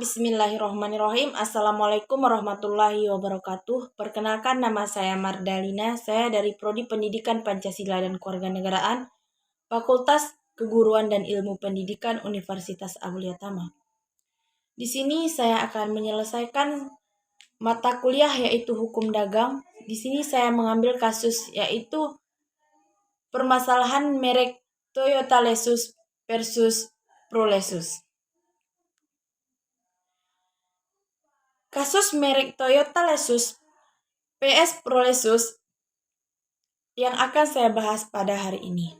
Bismillahirrahmanirrahim. Assalamualaikum warahmatullahi wabarakatuh. Perkenalkan, nama saya Mardalina. Saya dari Prodi Pendidikan Pancasila dan Kewarganegaraan, Fakultas Keguruan dan Ilmu Pendidikan Universitas Aulia Tama. Di sini saya akan menyelesaikan mata kuliah yaitu Hukum Dagang. Di sini saya mengambil kasus yaitu permasalahan merek Toyota Lexus versus Pro Lexus. Kasus merek Toyota Lexus PS Pro Lexus yang akan saya bahas pada hari ini.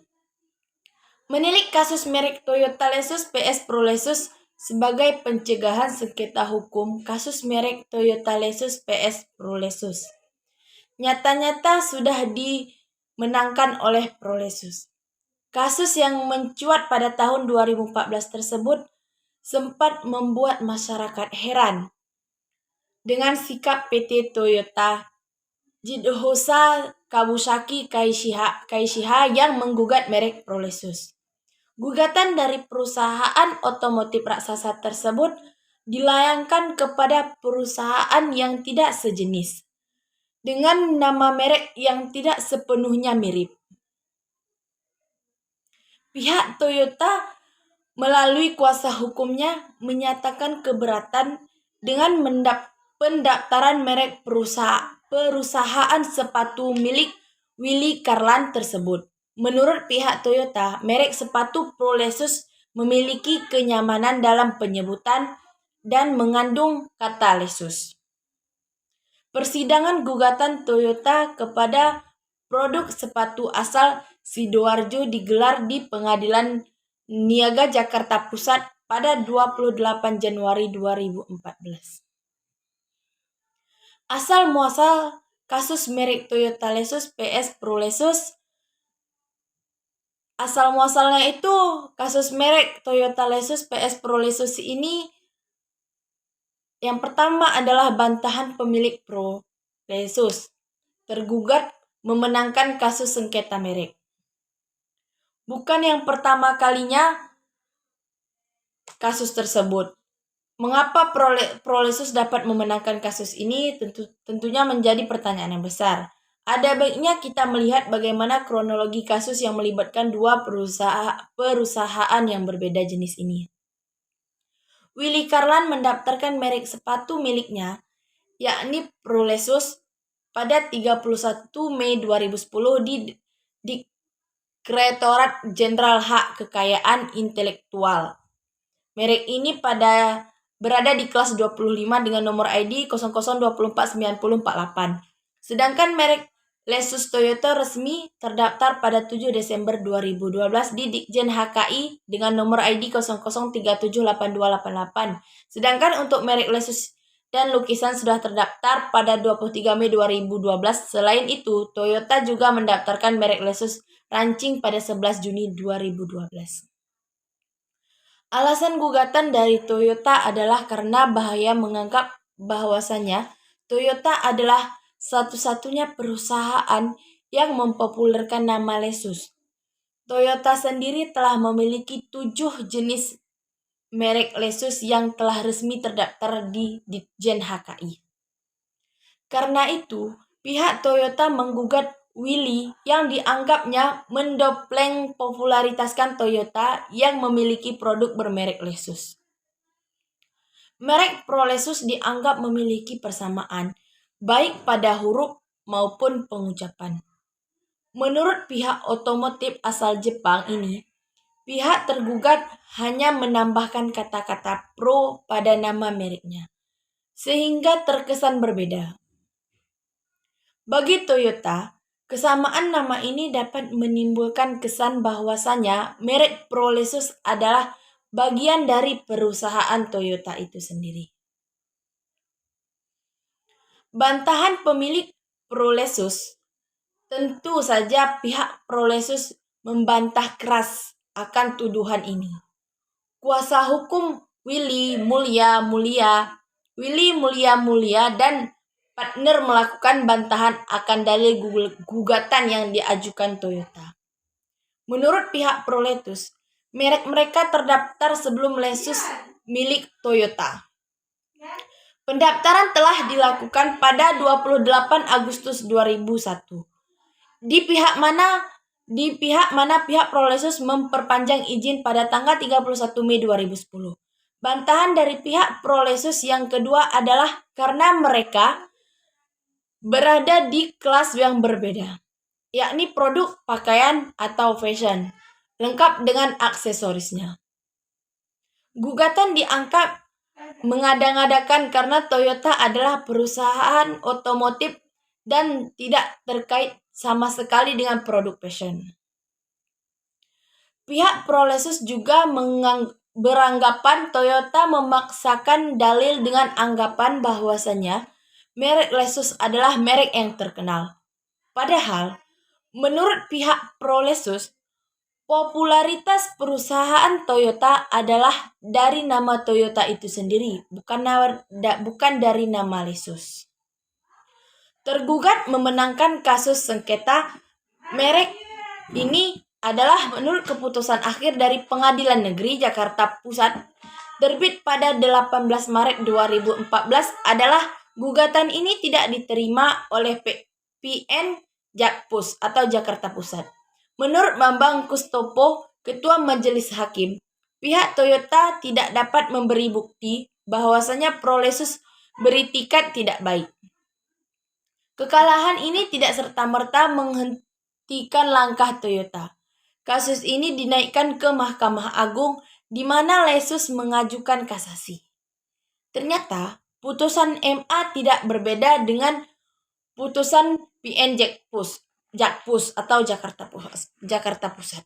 Menilik kasus merek Toyota Lexus PS Pro Lexus sebagai pencegahan sengketa hukum kasus merek Toyota Lexus PS Pro Lexus. Nyata-nyata sudah dimenangkan oleh Pro Lexus. Kasus yang mencuat pada tahun 2014 tersebut sempat membuat masyarakat heran dengan sikap PT Toyota Jidhosa Kawasaki Kaishiha yang menggugat merek Pro Lexus. Gugatan dari perusahaan otomotif raksasa tersebut dilayangkan kepada perusahaan yang tidak sejenis dengan nama merek yang tidak sepenuhnya mirip. Pihak Toyota melalui kuasa hukumnya menyatakan keberatan dengan pendaftaran merek perusahaan sepatu milik Willy Carlan tersebut. Menurut pihak Toyota, merek sepatu Pro Lexus memiliki kenyamanan dalam penyebutan dan mengandung kata Lexus. Persidangan gugatan Toyota kepada produk sepatu asal Sidoarjo digelar di Pengadilan Niaga Jakarta Pusat pada 28 Januari 2014. Asal muasal kasus merek Toyota Lexus PS Pro Lexus. Asal muasalnya itu kasus merek Toyota Lexus PS Pro Lexus ini yang pertama adalah bantahan pemilik Pro Lexus. Tergugat memenangkan kasus sengketa merek. Bukan yang pertama kalinya kasus tersebut. Mengapa Pro Lexus dapat memenangkan kasus ini? Tentunya menjadi pertanyaan yang besar. Ada baiknya kita melihat bagaimana kronologi kasus yang melibatkan dua perusahaan yang berbeda jenis ini. Willy Carlan mendaftarkan merek sepatu miliknya, yakni Pro Lexus, pada 31 Mei 2010 di Direktorat Jenderal Hak Kekayaan Intelektual. Merek ini berada di kelas 25 dengan nomor ID 00249048. Sedangkan merek Lexus Toyota resmi terdaftar pada 7 Desember 2012 di Ditjen HKI dengan nomor ID 00378288. Sedangkan untuk merek Lexus dan lukisan sudah terdaftar pada 23 Mei 2012. Selain itu, Toyota juga mendaftarkan merek Lexus Rancing pada 11 Juni 2012. Alasan gugatan dari Toyota adalah karena bahaya menganggap bahwasanya Toyota adalah satu-satunya perusahaan yang mempopulerkan nama Lexus. Toyota sendiri telah memiliki 7 jenis merek Lexus yang telah resmi terdaftar di Ditjen HKI. Karena itu, pihak Toyota menggugat Willy yang dianggapnya mendopleng popularitaskan Toyota yang memiliki produk bermerek Lexus. Merek Pro Lexus dianggap memiliki persamaan, baik pada huruf maupun pengucapan. Menurut pihak otomotif asal Jepang ini, pihak tergugat hanya menambahkan kata-kata Pro pada nama mereknya, sehingga terkesan berbeda. Bagi Toyota, kesamaan nama ini dapat menimbulkan kesan bahwasanya merek Pro Lexus adalah bagian dari perusahaan Toyota itu sendiri. Bantahan pemilik Pro Lexus, tentu saja pihak Pro Lexus membantah keras akan tuduhan ini. Kuasa hukum Willy Mulia dan partner melakukan bantahan akan dalil gugatan yang diajukan Toyota. Menurut pihak Pro Lexus, merek mereka terdaftar sebelum Lexus milik Toyota. Pendaftaran telah dilakukan pada 28 Agustus 2001. Di pihak mana pihak Prolesus memperpanjang izin pada tanggal 31 Mei 2010. Bantahan dari pihak Prolesus yang kedua adalah karena mereka berada di kelas yang berbeda, yakni produk pakaian atau fashion, lengkap dengan aksesorisnya. Gugatan dianggap mengada-ngadakan karena Toyota adalah perusahaan otomotif dan tidak terkait sama sekali dengan produk fashion. Pihak Prolesus juga beranggapan Toyota memaksakan dalil dengan anggapan bahwasanya merek Lexus adalah merek yang terkenal. Padahal, menurut pihak Prolesus, popularitas perusahaan Toyota adalah dari nama Toyota itu sendiri, bukan dari nama Lexus. Tergugat memenangkan kasus sengketa merek ini adalah menurut keputusan akhir dari Pengadilan Negeri Jakarta Pusat terbit pada 18 Maret 2014 adalah gugatan ini tidak diterima oleh PN Jakpus atau Jakarta Pusat. Menurut Bambang Kustopo, Ketua Majelis Hakim, pihak Toyota tidak dapat memberi bukti bahwasanya Prolesus beritikat tidak baik. Kekalahan ini tidak serta-merta menghentikan langkah Toyota. Kasus ini dinaikkan ke Mahkamah Agung di mana Lexus mengajukan kasasi. Ternyata, putusan MA tidak berbeda dengan putusan PN Jakpus atau Jakarta Pusat.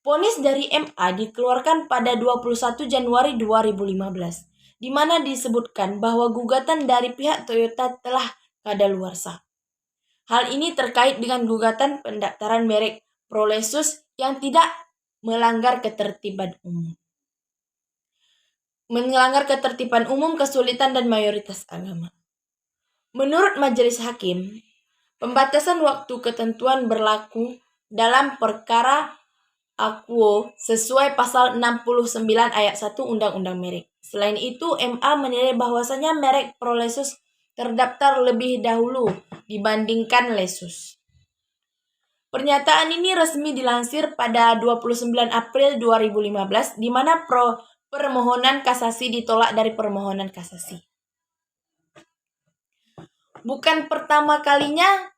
Vonis dari MA dikeluarkan pada 21 Januari 2015, di mana disebutkan bahwa gugatan dari pihak Toyota telah kadaluarsa. Hal ini terkait dengan gugatan pendaftaran merek Prolesus yang tidak melanggar ketertiban umum. Kesulitan dan mayoritas agama. Menurut Majelis Hakim, pembatasan waktu ketentuan berlaku dalam perkara Akuo sesuai pasal 69 ayat 1 Undang-Undang Merek. Selain itu, MA menilai bahwasanya merek Prolesus terdaftar lebih dahulu dibandingkan Lexus. Pernyataan ini resmi dilansir pada 29 April 2015 di mana permohonan kasasi ditolak dari permohonan kasasi. Bukan pertama kalinya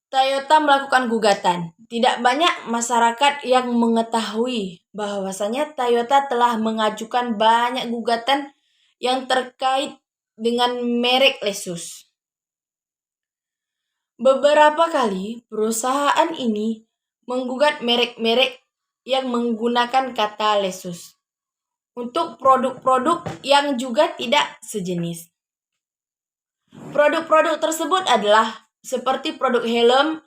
Toyota melakukan gugatan. Tidak banyak masyarakat yang mengetahui bahwasanya Toyota telah mengajukan banyak gugatan yang terkait dengan merek Lexus. Beberapa kali perusahaan ini menggugat merek-merek yang menggunakan kata Lexus untuk produk-produk yang juga tidak sejenis. Produk-produk tersebut adalah seperti produk helm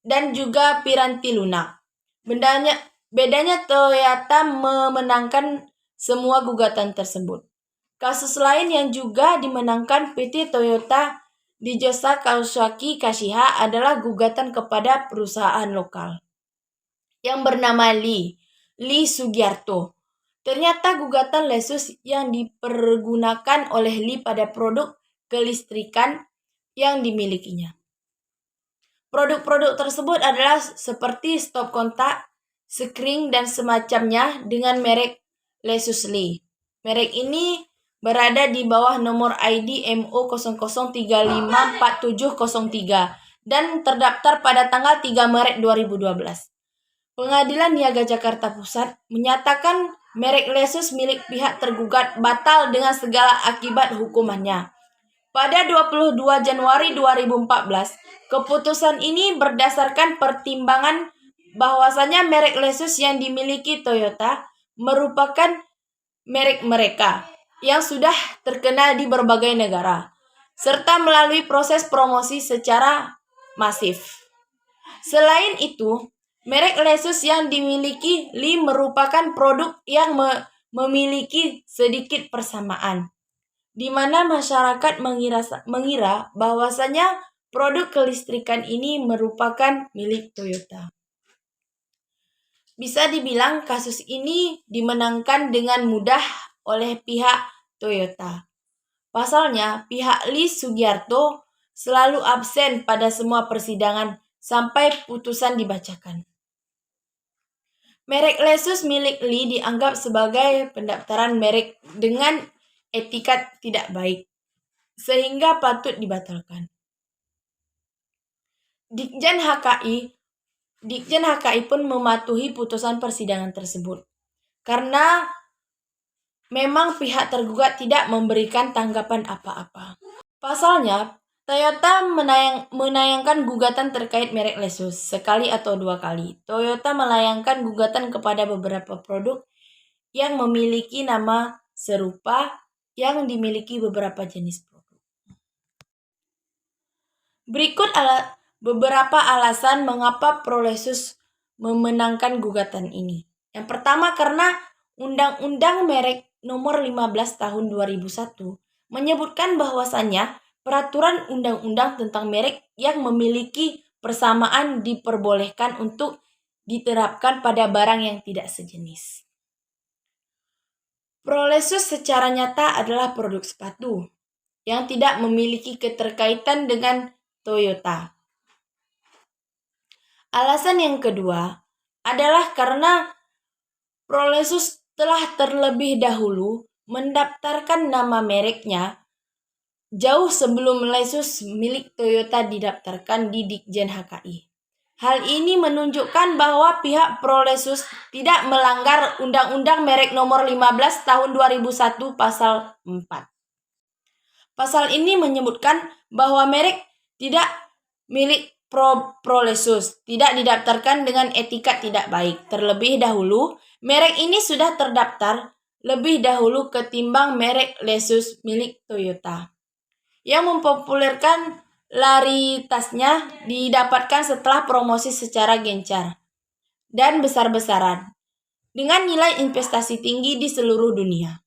dan juga piranti lunak. Bedanya Toyota memenangkan semua gugatan tersebut. Kasus lain yang juga dimenangkan PT Toyota Dijosa Kawasaki Kashiha adalah gugatan kepada perusahaan lokal yang bernama Lee Sugiarto. Ternyata gugatan Lexus yang dipergunakan oleh Lee pada produk kelistrikan yang dimilikinya. Produk-produk tersebut adalah seperti stop kontak, screen, dan semacamnya dengan merek Lexus Lee. Merek ini berada di bawah nomor ID MO00354703 dan terdaftar pada tanggal 3 Maret 2012. Pengadilan Niaga Jakarta Pusat menyatakan merek Lexus milik pihak tergugat batal dengan segala akibat hukumannya. Pada 22 Januari 2014, keputusan ini berdasarkan pertimbangan bahwasanya merek Lexus yang dimiliki Toyota merupakan merek mereka yang sudah terkenal di berbagai negara, serta melalui proses promosi secara masif. Selain itu, merek Lexus yang dimiliki Lee merupakan produk yang memiliki sedikit persamaan, di mana masyarakat mengira bahwasanya produk kelistrikan ini merupakan milik Toyota. Bisa dibilang kasus ini dimenangkan dengan mudah oleh pihak Toyota. Pasalnya, pihak Lee Sugiarto selalu absen pada semua persidangan sampai putusan dibacakan. Merek Lexus milik Lee dianggap sebagai pendaftaran merek dengan etikat tidak baik, sehingga patut dibatalkan. Ditjen HKI pun mematuhi putusan persidangan tersebut, karena memang pihak tergugat tidak memberikan tanggapan apa-apa. Pasalnya, Toyota menayangkan gugatan terkait merek Lexus sekali atau dua kali. Toyota melayangkan gugatan kepada beberapa produk yang memiliki nama serupa yang dimiliki beberapa jenis produk. Berikut beberapa alasan mengapa Pro Lexus memenangkan gugatan ini. Yang pertama, karena Undang-Undang Merek Nomor 15 Tahun 2001 menyebutkan bahwasannya peraturan undang-undang tentang merek yang memiliki persamaan diperbolehkan untuk diterapkan pada barang yang tidak sejenis. Pro Lexus secara nyata adalah produk sepatu yang tidak memiliki keterkaitan dengan Toyota. Alasan yang kedua adalah karena Pro Lexus telah terlebih dahulu mendaftarkan nama mereknya jauh sebelum Lexus milik Toyota didaftarkan di Ditjen HKI. Hal ini menunjukkan bahwa pihak Pro Lexus tidak melanggar Undang-Undang Merek Nomor 15 Tahun 2001 Pasal 4. Pasal ini menyebutkan bahwa merek tidak milik Pro Lexus tidak didaftarkan dengan etikat tidak baik. Terlebih dahulu, merek ini sudah terdaftar lebih dahulu ketimbang merek Lexus milik Toyota. Yang mempopulerkan laritasnya didapatkan setelah promosi secara gencar dan besar-besaran dengan nilai investasi tinggi di seluruh dunia.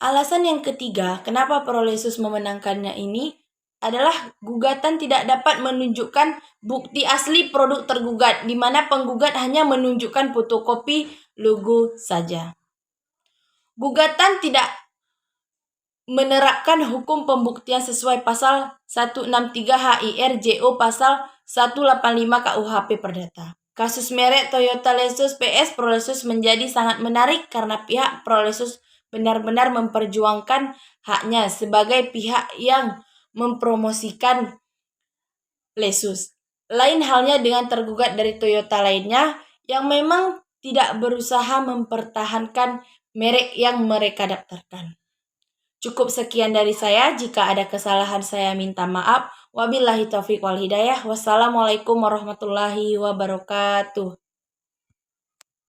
Alasan yang ketiga, kenapa Pro Lexus memenangkannya ini adalah gugatan tidak dapat menunjukkan bukti asli produk tergugat, di mana penggugat hanya menunjukkan fotokopi logo saja. Gugatan tidak menerapkan hukum pembuktian sesuai pasal 163 HIR JO pasal 185 KUHP Perdata. Kasus merek Toyota Lexus PS Pro Lexus menjadi sangat menarik karena pihak Pro Lexus benar-benar memperjuangkan haknya sebagai pihak yang mempromosikan Lexus. Lain halnya dengan tergugat dari Toyota lainnya yang memang tidak berusaha mempertahankan merek yang mereka daftarkan. Cukup sekian dari saya. Jika ada kesalahan saya minta maaf. Wabillahi taufiq wal hidayah. Wassalamualaikum warahmatullahi wabarakatuh.